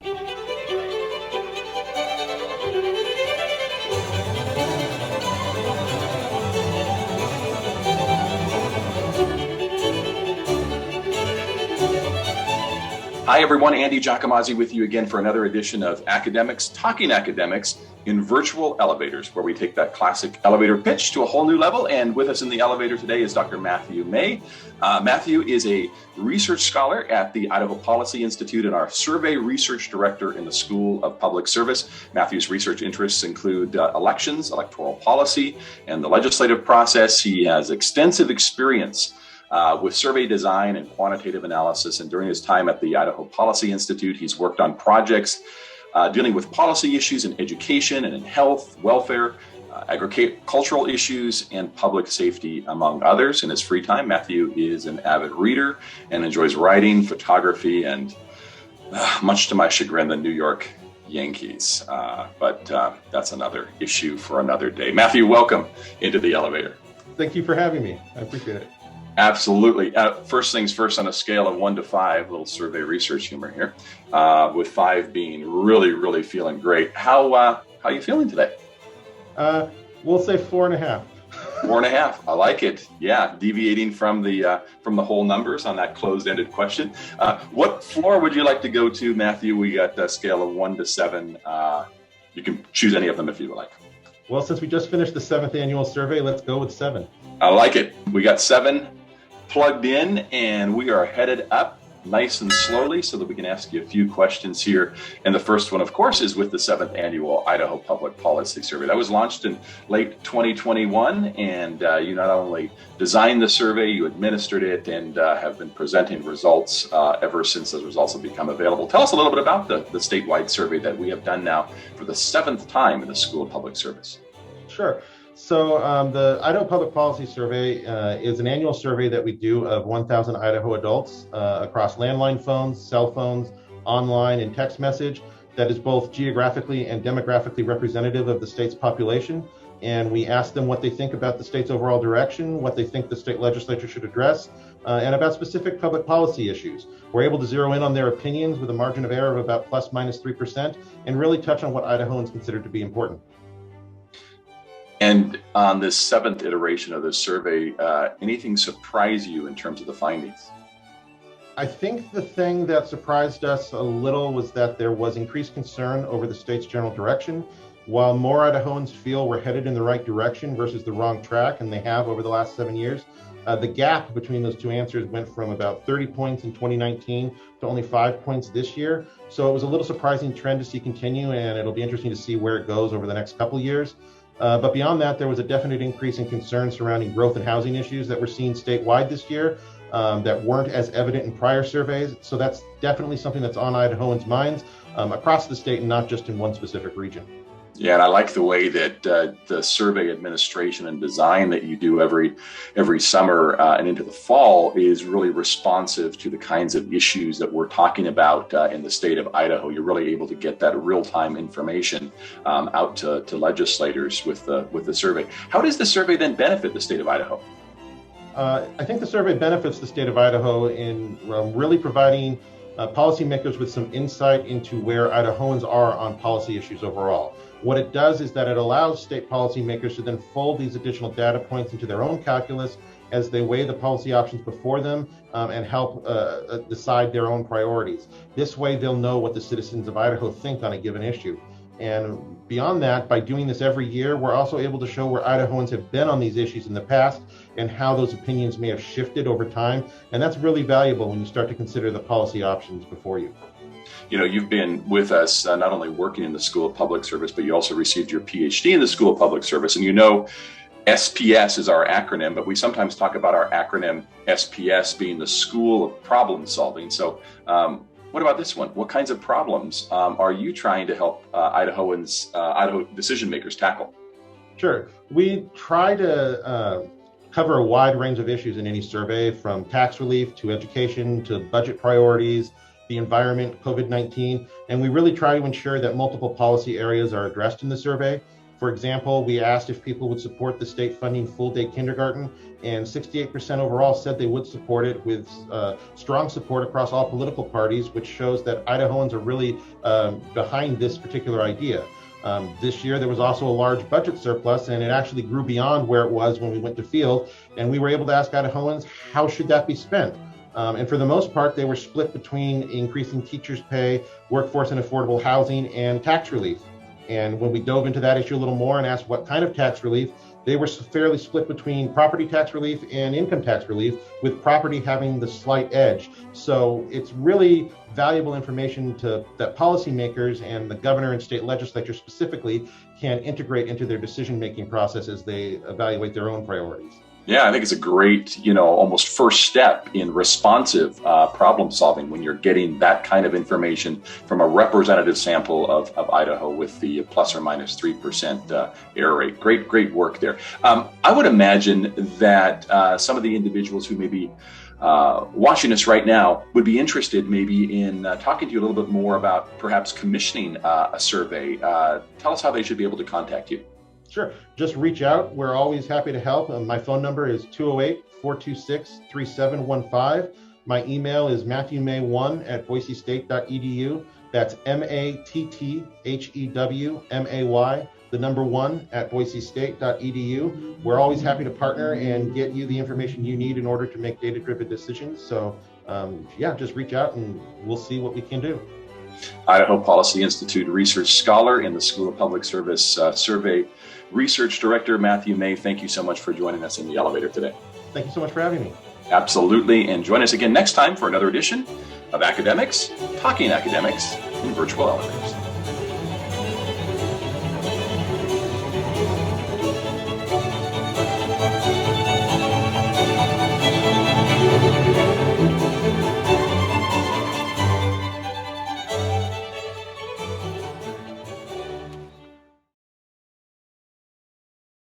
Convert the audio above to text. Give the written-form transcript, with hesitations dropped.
Hi everyone, Andy Giacomazzi with you again for another edition of Academics Talking Academics in Virtual Elevators, where we take that classic elevator pitch to a whole new level. And with us in the elevator today is Dr. Matthew May. Matthew is a research scholar at the Idaho Policy Institute and our survey research director in the School of Public Service. Matthew's research interests include elections, electoral policy, and the legislative process. He has extensive experience with survey design and quantitative analysis. And during his time at the Idaho Policy Institute, he's worked on projects dealing with policy issues in education and in health, welfare, agricultural issues, and public safety, among others. In his free time, Matthew is an avid reader and enjoys writing, photography, and much to my chagrin, the New York Yankees. But that's another issue for another day. Matthew, welcome into the elevator. Thank you for having me. I appreciate it. Absolutely. First things first, on a scale of 1 to 5, a little survey research humor here, with 5 being really feeling great. How are you feeling today? We'll say 4.5. 4.5. I like it. Yeah, deviating from the whole numbers on that closed-ended question. What floor would you like to go to, Matthew? We got a scale of 1 to 7. You can choose any of them if you like. Well, since we just finished the 7th annual survey, let's go with 7. I like it. We got 7 plugged in, and we are headed up nice and slowly so that we can ask you a few questions here. And the first one, of course, is with the 7th annual Idaho Public Policy Survey. That was launched in late 2021, and you not only designed the survey, you administered it, and have been presenting results ever since those results have become available. Tell us a little bit about the statewide survey that we have done now for the 7th time in the School of Public Service. Sure. So the Idaho Public Policy Survey is an annual survey that we do of 1,000 Idaho adults across landline phones, cell phones, online, and text message that is both geographically and demographically representative of the state's population. And we ask them what they think about the state's overall direction, what they think the state legislature should address, and about specific public policy issues. We're able to zero in on their opinions with a margin of error of about plus minus 3% and really touch on what Idahoans consider to be important. And on this 7th iteration of this survey, anything surprise you in terms of the findings? I think the thing that surprised us a little was that there was increased concern over the state's general direction. While more Idahoans feel we're headed in the right direction versus the wrong track, and they have over the last 7 years, the gap between those two answers went from about 30 points in 2019 to only 5 points this year. So it was a little surprising trend to see continue, and it'll be interesting to see where it goes over the next couple years. But beyond that, there was a definite increase in concern surrounding growth and housing issues that we're seeing statewide this year that weren't as evident in prior surveys. So that's definitely something that's on Idahoans' minds across the state and not just in one specific region. Yeah, and I like the way that the survey administration and design that you do every summer and into the fall is really responsive to the kinds of issues that we're talking about in the state of Idaho. You're really able to get that real-time information out to legislators with the survey. How does the survey then benefit the state of Idaho? I think the survey benefits the state of Idaho in really providing policymakers with some insight into where Idahoans are on policy issues overall. What it does is that it allows state policymakers to then fold these additional data points into their own calculus as they weigh the policy options before them and help decide their own priorities. This way, they'll know what the citizens of Idaho think on a given issue. And beyond that, by doing this every year, we're also able to show where Idahoans have been on these issues in the past and how those opinions may have shifted over time. And that's really valuable when you start to consider the policy options before you. You know, you've been with us not only working in the School of Public Service, but you also received your PhD in the School of Public Service. And you know, SPS is our acronym, but we sometimes talk about our acronym SPS being the School of Problem Solving. So what about this one? What kinds of problems are you trying to help Idaho decision makers tackle? Sure. We try to cover a wide range of issues in any survey, from tax relief to education to budget priorities, the environment, COVID-19, and we really try to ensure that multiple policy areas are addressed in the survey. For example, we asked if people would support the state funding full-day kindergarten, and 68% overall said they would support it, with strong support across all political parties, which shows that Idahoans are really behind this particular idea. This year, there was also a large budget surplus, and it actually grew beyond where it was when we went to field, and we were able to ask Idahoans, how should that be spent? And for the most part, they were split between increasing teachers' pay, workforce and affordable housing, and tax relief. And when we dove into that issue a little more and asked what kind of tax relief, they were fairly split between property tax relief and income tax relief, with property having the slight edge. So it's really valuable information that policymakers and the governor and state legislature specifically can integrate into their decision-making process as they evaluate their own priorities. Yeah, I think it's a great, almost first step in responsive problem solving when you're getting that kind of information from a representative sample of Idaho with the plus or minus 3% error rate. Great work there. I would imagine that some of the individuals who may be watching us right now would be interested maybe in talking to you a little bit more about perhaps commissioning a survey. Tell us how they should be able to contact you. Sure. Just reach out. We're always happy to help. My phone number is 208-426-3715. My email is matthewmay1@boisestate.edu. That's MATTHEWMAY1@boisestate.edu. We're always happy to partner and get you the information you need in order to make data-driven decisions. So just reach out and we'll see what we can do. Idaho Policy Institute research scholar in the School of Public Service Survey Research Director Matthew May, thank you so much for joining us in the elevator today. Thank you so much for having me. Absolutely. And join us again next time for another edition of Academics Talking Academics in Virtual Elevators.